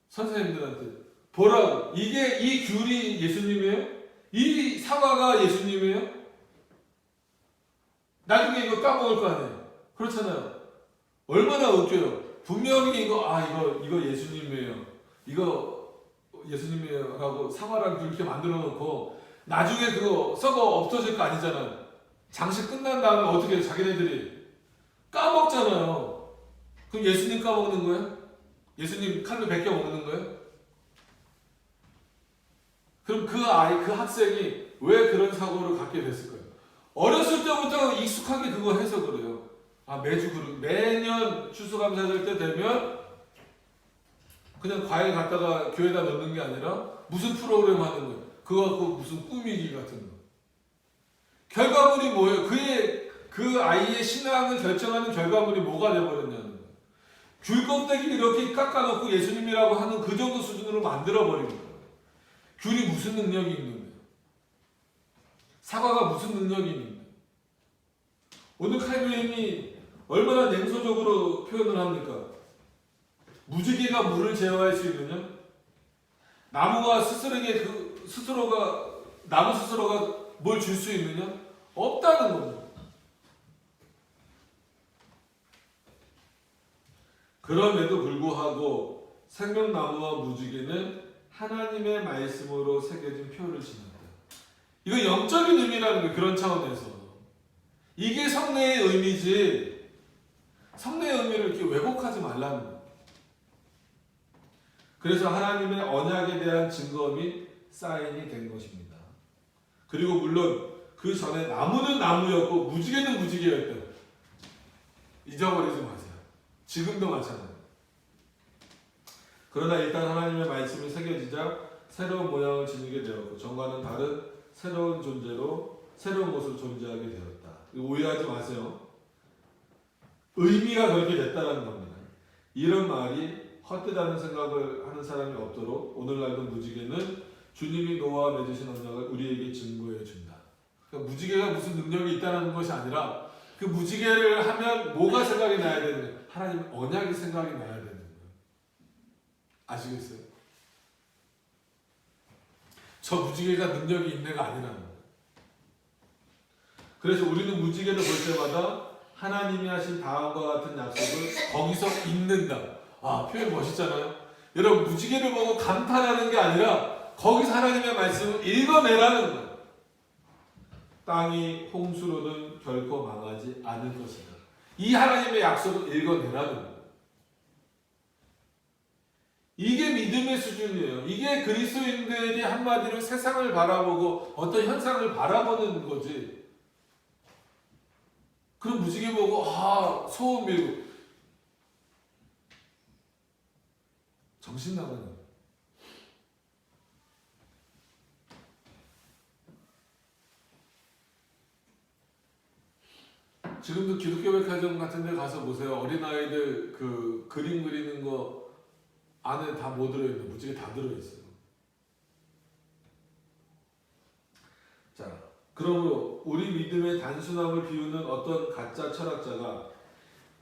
선생님들한테 보라고, 이게 이 귤이 예수님이에요? 이 사과가 예수님이에요? 나중에 이거 까먹을 거 아니에요? 그렇잖아요. 얼마나 웃겨요. 분명히 이거 예수님이에요. 이거 예수님이에요 라고 사과랑 귤 이렇게 만들어 놓고 나중에 그거 썩어 없어질 거 아니잖아요. 장식 끝난 다음에 어떻게 자기네들이 까먹잖아요. 그럼 예수님 까먹는 거예요? 예수님 칼로 베껴 먹는 거예요? 그럼 그 학생이 왜 그런 사고를 갖게 됐을까요? 어렸을 때부터 익숙하게 그거 해서 그래요. 매년 추수감사절 때 되면 그냥 과일 갖다가 교회에다 넣는 게 아니라 무슨 프로그램 하는 거예요. 그거 갖고 무슨 꾸미기 같은 거. 결과물이 뭐예요? 그 아이의 신앙을 결정하는 결과물이 뭐가 되어버렸냐는 거예요. 귤 껍데기를 이렇게 깎아놓고 예수님이라고 하는 그 정도 수준으로 만들어버린 거예요. 귤이 무슨 능력이 있는 거예요? 사과가 무슨 능력이 있는 거예요? 오늘 칼빈이 얼마나 냉소적으로 표현을 합니까? 무지개가 물을 제어할 수 있느냐? 나무 스스로가 뭘 줄 수 있느냐? 없다는 겁니다. 그럼에도 불구하고 생명나무와 무지개는 하나님의 말씀으로 새겨진 표를 지닌다. 이거 영적인 의미라는 거예요. 그런 차원에서. 이게 성례의 의미지, 성례의 의미를 이렇게 왜곡하지 말라는 거예요. 그래서 하나님의 언약에 대한 증거 및 사인이 된 것입니다. 그리고 물론 그 전에 나무는 나무였고 무지개는 무지개였다. 잊어버리지 마세요. 지금도 마찬가지예요. 그러나 일단 하나님의 말씀이 새겨지자 새로운 모양을 지니게 되었고 전과는 다른 새로운 존재로 새로운 모습으로 존재하게 되었다. 오해하지 마세요. 의미가 그렇게 됐다는 겁니다. 이런 말이 헛되다는 생각을 하는 사람이 없도록 오늘날도 무지개는 주님이 노아와 맺으신 언약을 우리에게 증거해 준다. 그러니까 무지개가 무슨 능력이 있다는 것이 아니라 그 무지개를 하면 뭐가 생각이 나야 되는 거예요? 하나님 언약이 생각이 나야 되는 거예요. 아시겠어요? 저 무지개가 능력이 있는 애가 아니라는 거예요. 그래서 우리는 무지개를 볼 때마다 하나님이 하신 다음과 같은 약속을 거기서 읽는다. 표현 멋있잖아요. 여러분 무지개를 보고 감탄하는 게 아니라 거기서 하나님의 말씀을 읽어내라는 거예요. 땅이 홍수로는 결코 망하지 않을 것이다. 이 하나님의 약속을 읽어내라는 거예요. 이게 믿음의 수준이에요. 이게 그리스도인들이 한마디로 세상을 바라보고 어떤 현상을 바라보는 거지. 그럼 무지개 보고 소원 빌고 정신 나가는. 지금도 기독교 백화점 같은 데 가서 보세요. 어린아이들 그 그림 그리는 거 안에 다 뭐 들어있는데 무지개 다 들어있어요. 자, 그러므로 우리 믿음의 단순함을 비우는 어떤 가짜 철학자가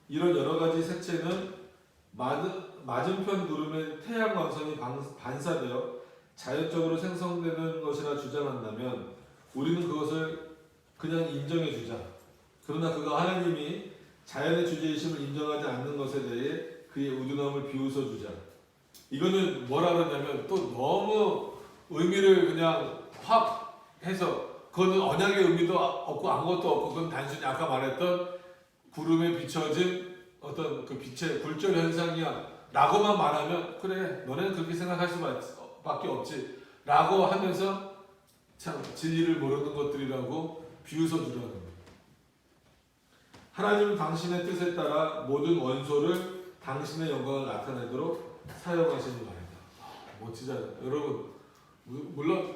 이런 여러 가지 색채는 맞은편 구름의 태양 광선이 반사되어 자연적으로 생성되는 것이라 주장한다면 우리는 그것을 그냥 인정해 주자. 그러나 그가 하나님이 자연의 주제이심을 인정하지 않는 것에 대해 그의 우둔함을 비웃어 주자. 이거는 뭐라 그러냐면 또 너무 의미를 그냥 확 해서 그거는 언약의 의미도 없고 아무것도 없고 그건 단순히 아까 말했던 구름에 비춰진 어떤 그 빛의 굴절 현상이야 라고만 말하면 그래 너네는 그렇게 생각할 수밖에 없지 라고 하면서 참 진리를 모르는 것들이라고 비웃어 주라는 거예요. 하나님은 당신의 뜻에 따라 모든 원소를 당신의 영광을 나타내도록 사용하시는 말이다. 멋지잖아요. 여러분 물론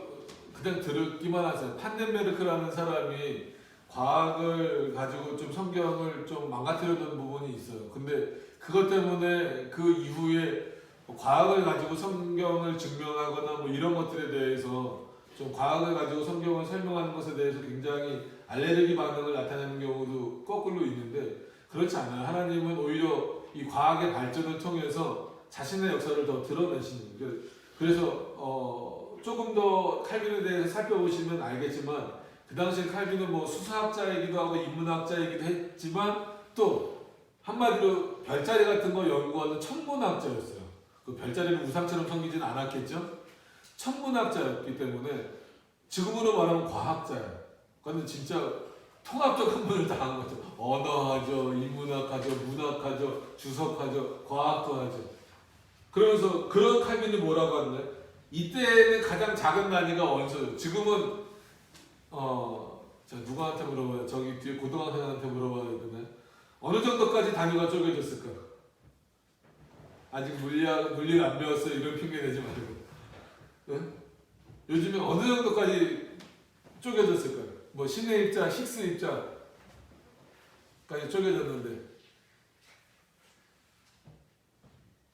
그냥 들었기만 하세요. 판덴베르크라는 사람이 과학을 가지고 좀 성경을 좀 망가뜨려던 부분이 있어요. 근데 그것 때문에 그 이후에 과학을 가지고 성경을 증명하거나 뭐 이런 것들에 대해서 좀 과학을 가지고 성경을 설명하는 것에 대해서 굉장히 알레르기 반응을 나타내는 경우도 거꾸로 있는데 그렇지 않아요. 하나님은 오히려 이 과학의 발전을 통해서 자신의 역사를 더 드러내시는 거예요. 그래서 조금 더 칼빈에 대해서 살펴보시면 알겠지만 그 당시에 칼빈은 뭐 수사학자이기도 하고 인문학자이기도 했지만 또 한마디로 별자리 같은 거 연구하는 천문학자였어요. 그 별자리는 우상처럼 섬기지는 않았겠죠? 천문학자였기 때문에 지금으로 말하면 과학자예요. 그런데 진짜 통합적 학문을 다 한 거죠. 언어하죠, 인문학하죠, 문학하죠, 주석하죠, 과학도 하죠. 그러면서 그런 칼빈이 뭐라고 하는데 이때는 가장 작은 단위가 원소예요. 지금은 자 누구한테 물어봐요? 저기 뒤에 고등학생한테 물어봐야 되나? 어느 정도까지 단위가 쪼개졌을까? 아직 물리를 안 배웠어요. 이런 핑계 내지 말고. 응? 요즘에 어느 정도까지 쪼개졌을까요? 뭐 신의 입자, 식스 입자까지 쪼개졌는데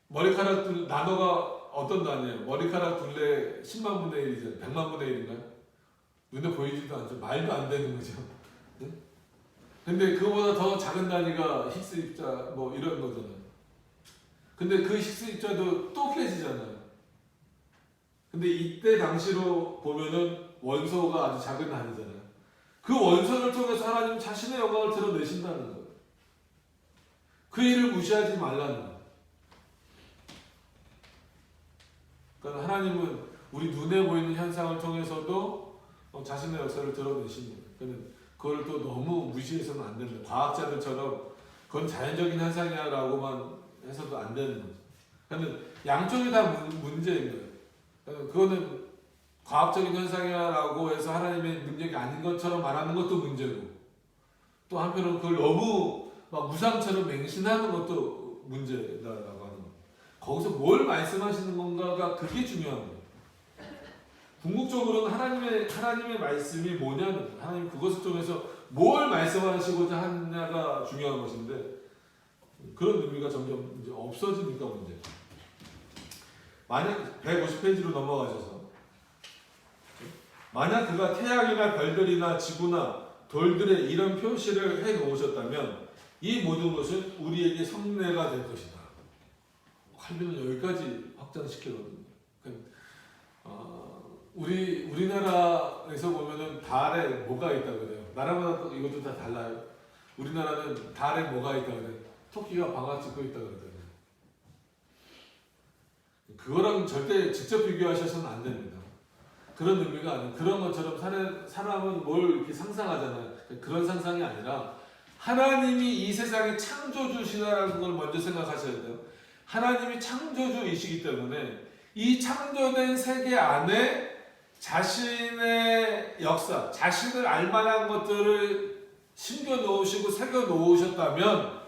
머리카락 나노가 어떤 단위예요? 머리카락 둘레 10만 분의 1이죠. 100만 분의 1인가요? 눈에 보이지도 않죠. 말도 안 되는 거죠. 응? 근데 그거보다 더 작은 단위가 히스 입자 뭐 이런 거잖아요. 근데 그 히스 입자도 또 깨지잖아요. 근데 이때 당시로 보면은 원소가 아주 작은 단위잖아요. 그 원소를 통해서 하나님 자신의 영광을 드러내신다는 거예요. 그 일을 무시하지 말라는 거예요. 그러니까 하나님은 우리 눈에 보이는 현상을 통해서도 자신의 역사를 드러내십니다. 그걸 또 너무 무시해서는 안 된다. 과학자들처럼 그건 자연적인 현상이야라고만 해서도 안 되는 거죠. 그러니까 양쪽이 다 문제인 거예요. 그거는 과학적인 현상이야라고 해서 하나님의 능력이 아닌 것처럼 말하는 것도 문제고, 또 한편으로는 그걸 너무 막 우상처럼 맹신하는 것도 문제다라고 하는 거예요. 거기서 뭘 말씀하시는 건가가 그게 중요한 거예요. 궁극적으로는 하나님의 말씀이 뭐냐는 거예요. 하나님 그것을 통해서 뭘 말씀하시고자 하느냐가 중요한 것인데 그런 의미가 점점 이제 없어지니까 문제죠. 만약 150페이지로 넘어가셔서 만약 그가 태양이나 별들이나 지구나 돌들의 이런 표시를 해 놓으셨다면 이 모든 것은 우리에게 성례가 될 것이다. 칼빈은 여기까지 확장시키거든요. 우리나라에서 보면은 달에 뭐가 있다고 그래요. 나라마다 이것도 다 달라요. 우리나라는 달에 뭐가 있다고 그래요. 토끼가 방아 찍고 있다고 그러잖아요. 그거랑 절대 직접 비교하셔서는 안 됩니다. 그런 의미가 아니에요. 그런 것처럼 사람은 뭘 이렇게 상상하잖아요. 그런 상상이 아니라 하나님이 이 세상의 창조주시라는 걸 먼저 생각하셔야 돼요. 하나님이 창조주이시기 때문에 이 창조된 세계 안에 자신의 역사, 자신을 알만한 것들을 심겨 놓으시고 새겨 놓으셨다면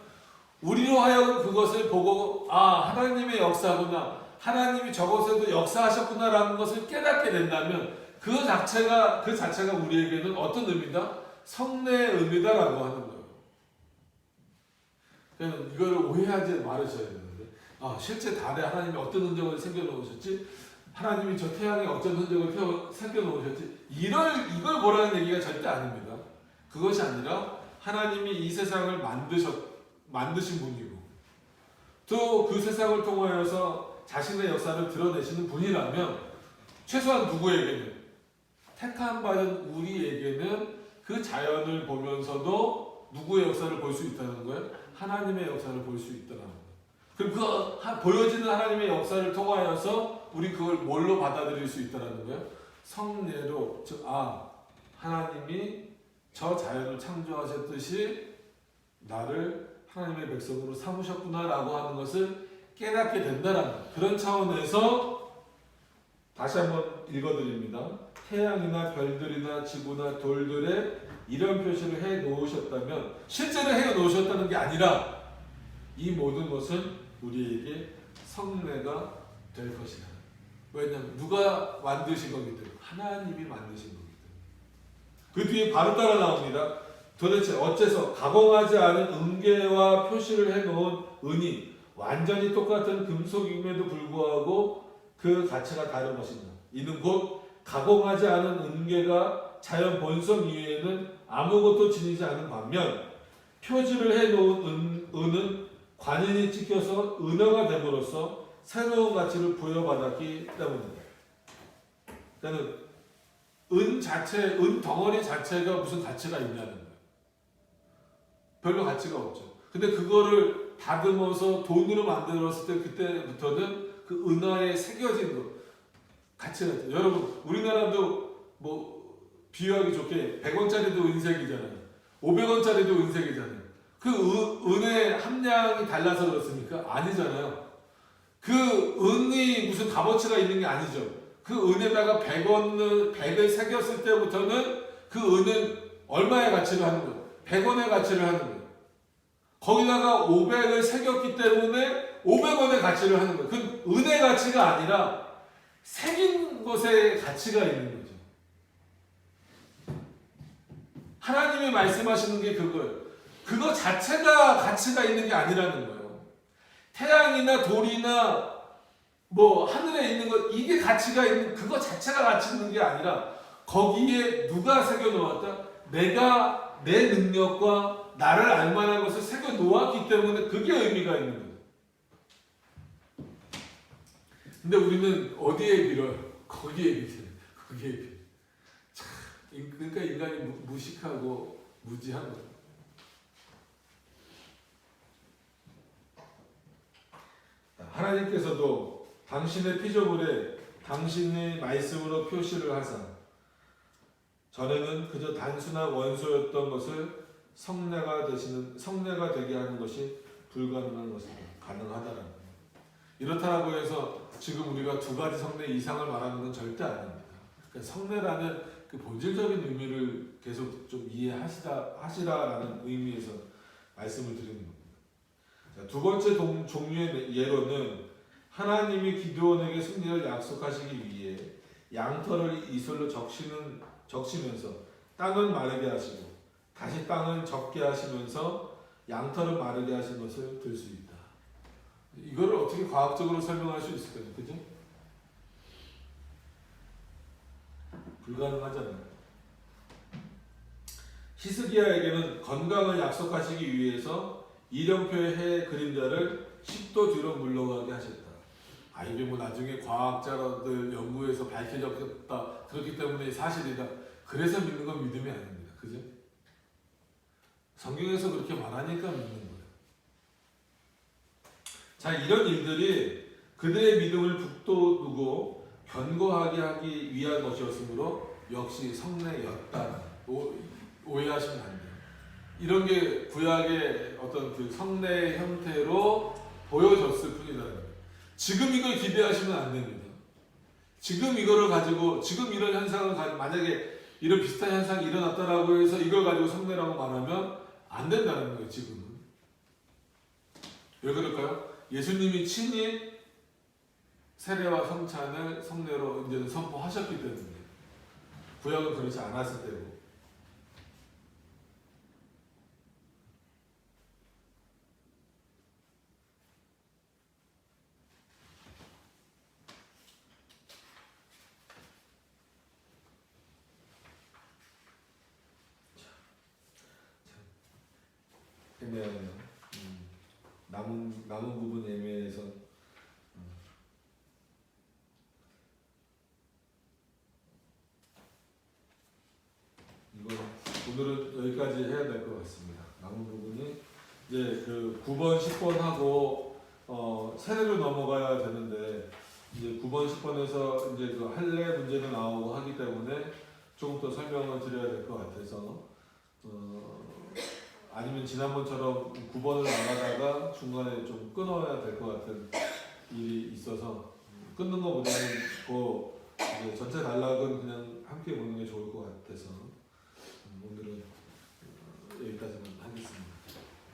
우리로 하여금 그것을 보고 하나님의 역사구나, 하나님이 저것에도 역사하셨구나라는 것을 깨닫게 된다면 그 자체가 우리에게는 어떤 의미다? 성례의 의미다라고 하는 거예요. 그냥 이걸 오해하지 말으셔야 되는데 실제 달에 하나님이 어떤 흔적을 새겨놓으셨지? 하나님이 저 태양에 어떤 흔적을 새겨놓으셨지? 이걸 보라는 얘기가 절대 아닙니다. 그것이 아니라 하나님이 이 세상을 만드신 분이고 또 그 세상을 통하여서 자신의 역사를 드러내시는 분이라면 최소한 누구에게는 택함 받은 우리에게는 그 자연을 보면서도 누구의 역사를 볼 수 있다는 거예요? 하나님의 역사를 볼 수 있다는 거예요. 그럼 그 보여지는 하나님의 역사를 통하여서 우리 그걸 뭘로 받아들일 수 있다는 거예요? 성례로, 즉 하나님이 저 자연을 창조하셨듯이 나를 하나님의 백성으로 삼으셨구나라고 하는 것을 깨닫게 된다는 그런 차원에서 다시 한번 읽어드립니다. 태양이나 별들이나 지구나 돌들의 이런 표시를 해 놓으셨다면 실제로 해 놓으셨다는 게 아니라 이 모든 것은 우리에게 성례가 될 것이다. 왜냐하면 누가 만드신 거기 때문에 하나님이 만드신 거기 때문에. 그 뒤에 바로 따라 나옵니다. 도대체 어째서 가공하지 않은 은괴와 표시를 해놓은 은이 완전히 똑같은 금속임에도 불구하고 그 가치가 다른 것이냐. 이는 곧 가공하지 않은 은괴가 자연 본성 이외에는 아무것도 지니지 않은 반면 표지를 해놓은 은은 관인이 찍혀서 은어가 됨으로써 새로운 가치를 부여받았기 때문이다. 그러니까 은 덩어리 자체가 무슨 가치가 있냐는 거예요. 별로 가치가 없죠. 근데 그거를 다듬어서 돈으로 만들었을 때 그때부터는 그 은화에 새겨진 거 가치가 있죠. 여러분 우리나라도 뭐 비유하기 좋게 100원짜리도 은색이잖아요. 500원짜리도 은색이잖아요. 그 은의 함량이 달라서 그렇습니까? 아니잖아요. 그 은이 무슨 값어치가 있는 게 아니죠. 그 은에다가 100을 새겼을 때부터는 그 은은 얼마의 가치를 하는 거예요? 100원의 가치를 하는 거예요. 거기다가 500을 새겼기 때문에 500원의 가치를 하는 거예요. 그 은의 가치가 아니라 새긴 것의 가치가 있는 거죠. 하나님이 말씀하시는 게 그거예요. 그거 자체가 가치가 있는 게 아니라는 거예요. 태양이나 돌이나 뭐 하늘에 있는 것 이게 가치가 있는 그거 자체가 가치 있는 게 아니라 거기에 누가 새겨 놓았다? 내가 내 능력과 나를 알만한 것을 새겨 놓았기 때문에 그게 의미가 있는 거예요. 근데 우리는 어디에 빌어요? 거기에 빌어요. 거기에 빌어요. 그러니까 인간이 무식하고 무지한 거예요. 하나님께서도 당신의 피조물에 당신의 말씀으로 표시를 하사 전에는 그저 단순한 원소였던 것을 성례가 되게 하는 것이 불가능한 것이다. 가능하다라는 거예요. 이렇다라고 해서 지금 우리가 두 가지 성례 이상을 말하는 건 절대 아닙니다. 그러니까 성례라는 그 본질적인 의미를 계속 좀 이해하시라라는 의미에서 말씀을 드리는 겁니다. 자, 두 번째 종류의 예로는 하나님이 기드온에게 승리를 약속하시기 위해 양털을 이슬로 적시면서 땅을 마르게 하시고 다시 땅을 적게 하시면서 양털을 마르게 하신 것을 들 수 있다. 이거를 어떻게 과학적으로 설명할 수 있을까요? 그죠? 불가능하잖아요. 히스기야에게는 건강을 약속하시기 위해서 이령표의 해 그림자를 10도 뒤로 물러가게 하셨다. 이게 뭐 나중에 과학자들 연구해서 밝혀졌다. 그렇기 때문에 사실이다. 그래서 믿는 건 믿음이 아닙니다. 그죠? 성경에서 그렇게 말하니까 믿는 거예요. 자, 이런 일들이 그들의 믿음을 북돋우고 견고하게 하기 위한 것이었으므로 역시 성례였다. 오해하시면 안 돼요. 이런 게 구약의 어떤 그 성례 형태로 보여졌을 뿐이다. 지금 이걸 기대하시면 안 됩니다. 지금 이거를 가지고 지금 이런 현상을 만약에 이런 비슷한 현상이 일어났다라고 해서 이걸 가지고 성례라고 말하면 안 된다는 거예요. 지금은. 왜 그럴까요? 예수님이 친히 세례와 성찬을 성례로 이제는 선포하셨기 때문에 구약은 그렇지 않았을 때고. 애매하네요. 남은 부분 애매해서 이건 오늘은 여기까지 해야 될 것 같습니다. 남은 부분이 이제 그 9번, 10번 하고 세례로 넘어가야 되는데 이제 9번, 10번에서 이제 그 할례 문제도 나오고 하기 때문에 조금 더 설명을 드려야 될 것 같아서 아니면 지난번처럼 9번을 나가다가 중간에 좀 끊어야 될 것 같은 일이 있어서 끊는 것보다는 그 전체 단락은 그냥 함께 보는 게 좋을 것 같아서 오늘은 여기까지만 하겠습니다.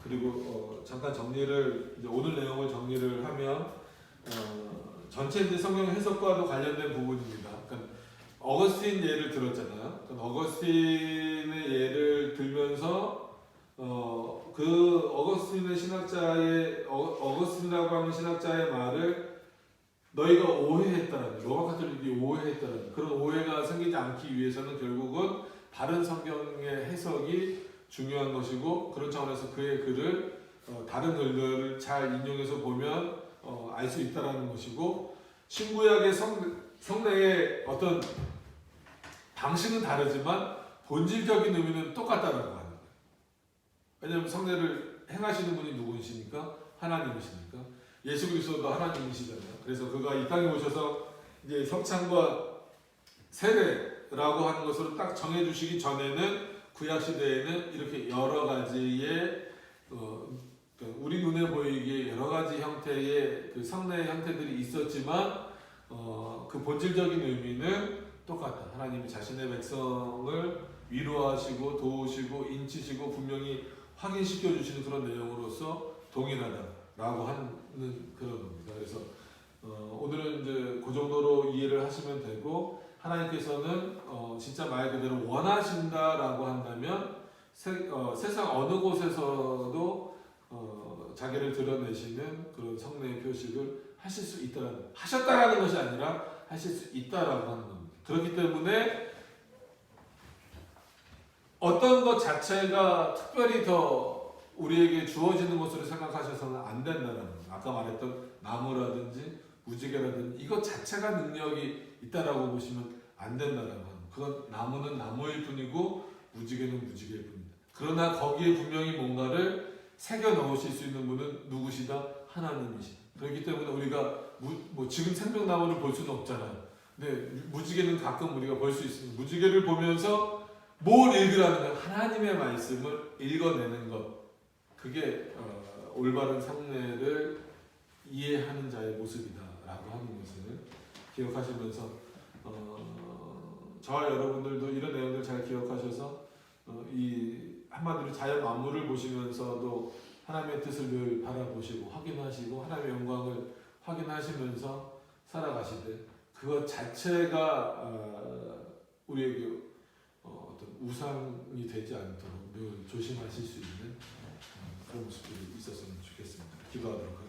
그리고 잠깐 정리를 이제 오늘 내용을 정리를 하면 전체 이제 성경 해석과도 관련된 부분입니다. 그러니까 어거스틴 예를 들었잖아요. 그러니까 어거스틴의 예를 들면서 그 어거스틴의 어거스틴이라고 하는 신학자의 말을 너희가 오해했다라는, 로마 카톨릭이 오해했다라는 그런 오해가 생기지 않기 위해서는 결국은 바른 성경의 해석이 중요한 것이고 그런 차원에서 그의 글을 다른 글들을 잘 인용해서 보면 알 수 있다라는 것이고 신구약의 성례의 어떤 방식은 다르지만 본질적인 의미는 똑같다라고 하는 거예요. 왜냐하면 성례를 행하시는 분이 누구이십니까? 하나님이시니까. 예수 그리스도도 하나님이시잖아요. 그래서 그가 이 땅에 오셔서 이제 성찬과 세례라고 하는 것을 딱 정해주시기 전에는 구약 시대에는 이렇게 여러 가지의 우리 눈에 보이기에 여러 가지 형태의 그 성례의 형태들이 있었지만 그 본질적인 의미는 똑같다. 하나님이 자신의 백성을 위로하시고 도우시고 인치시고 분명히 확인시켜 주시는 그런 내용으로서 동일하다라고 하는 그런 겁니다. 그래서 오늘은 이제 그 정도로 이해를 하시면 되고 하나님께서는 진짜 말 그대로 원하신다라고 한다면 세상 어느 곳에서도 자기를 드러내시는 그런 성례의 표식을 하실 수 있다라는, 하셨다라는 것이 아니라 하실 수 있다라고 하는 겁니다. 그렇기 때문에 어떤 것 자체가 특별히 더 우리에게 주어지는 것으로 생각하셔서는 안 된다는 거예요. 아까 말했던 나무라든지 무지개라든지 이것 자체가 능력이 있다라고 보시면 안 된다라고 하는 거예요. 그건 나무는 나무일 뿐이고 무지개는 무지개일 뿐입니다. 그러나 거기에 분명히 뭔가를 새겨 넣으실 수 있는 분은 누구시다? 하나님이시다. 그렇기 때문에 우리가 지금 생명나무를 볼 수는 없잖아요. 근데 무지개는 가끔 우리가 볼 수 있습니다. 무지개를 보면서 뭘 읽으라는 거예요? 하나님의 말씀을 읽어내는 것. 그게 올바른 성례를 이해하는 자의 모습이다라고 하는 것을 기억하시면서 저와 여러분들도 이런 내용들 잘 기억하셔서 이 한마디로 자연 만물을 보시면서도 하나님의 뜻을 늘 바라보시고 확인하시고 하나님의 영광을 확인하시면서 살아가시되 그것 자체가 우리에게 어떤 우상이 되지 않도록 늘 조심하실 수 있는 그런 모습들이 있었으면 좋겠습니다. 기도하도록 하겠습니다.